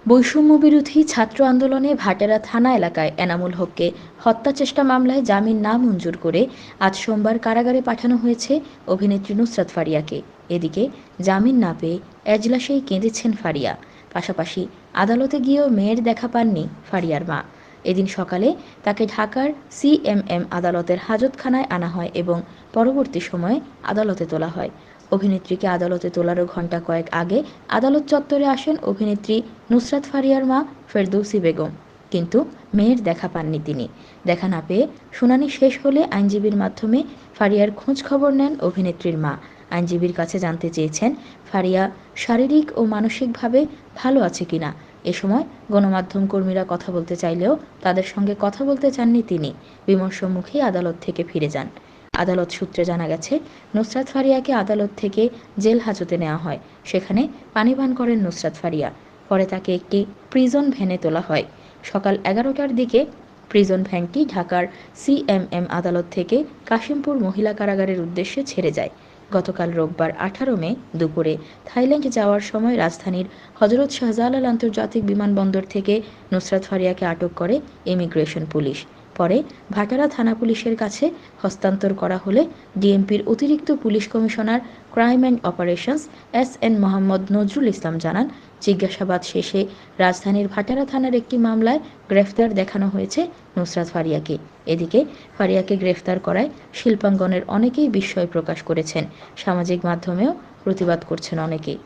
বৈষম্যবিরোধী ছাত্র আন্দোলনে ভাটেরা থানা এলাকায় এনামুল হককে হত্যা চেষ্টা মামলায় জামিন না মঞ্জুর করে আজ সোমবার কারাগারে পাঠানো হয়েছে অভিনেত্রী নুসরাত ফারিয়াকে। এদিকে জামিন না পেয়ে এজলাসেই কেঁদেছেন ফারিয়া। পাশাপাশি আদালতে গিয়েও মেয়ের দেখা পাননি ফারিয়ার মা। এদিন সকালে তাকে ঢাকার সিএমএম আদালতের হাজতখানায় আনা হয় এবং পরবর্তী সময়ে আদালতে তোলা হয়। অভিনেত্রীকে আদালতে তোলারও ঘণ্টা কয়েক আগে আদালত চত্বরে আসেন অভিনেত্রী নুসরাত ফারিয়ার মা ফেরদৌসী বেগম। কিন্তু মেয়ের দেখা পাননি তিনি। দেখা না পেয়ে শুনানি শেষ হলে আইনজীবীর মাধ্যমে ফারিয়ার খোঁজ খবর নেন অভিনেত্রীর মা। আইনজীবীর কাছে জানতে চেয়েছেন ফারিয়া শারীরিক ও মানসিকভাবে ভালো আছে কিনা। এ সময় গণমাধ্যম কর্মীরা কথা বলতে চাইলেও তাদের সঙ্গে কথা বলতে চাননি তিনি। বিমর্ষ মুখেই আদালত থেকে ফিরে যান। আদালত সূত্রে জানা গেছে, নুসরাত ফারিয়াকে আদালত থেকে জেল হাজতে নেওয়া হয়। সেখানে পানি পান করেন নুসরাত ফারিয়া। পরে তাকে একটি প্রিজন ভ্যানে তোলা হয়। সকাল 11টার দিকে প্রিজন ভ্যানটি ঢাকার সিএমএম আদালত থেকে কাশিমপুর মহিলা কারাগারের উদ্দেশ্যে ছেড়ে যায়। গতকাল রোববার 18 মে দুপুরে থাইল্যান্ড যাওয়ার সময় রাজধানীর হজরত শাহজালাল আন্তর্জাতিক বিমানবন্দর থেকে নুসরাত ফারিয়াকে আটক করে ইমিগ্রেশন পুলিশ। পরে ভাটারা থানা পুলিশের কাছে হস্তান্তর করা হলে ডিএমপির অতিরিক্ত police commissioner crime and operations S N. Mohammad Nazrul Islam জানান, জিজ্ঞাসাবাদ শেষে রাজধানীর ভাটারা থানার একটি মামলায় গ্রেফতার দেখানো হয়েছে নুসরাত ফারিয়াকে। এদিকে ফারিয়াকে গ্রেফতার করায় শিল্পাঙ্গনের অনেকেই বিস্ময় প্রকাশ করেছেন। সামাজিক মাধ্যমেও প্রতিবাদ করছেন অনেকেই।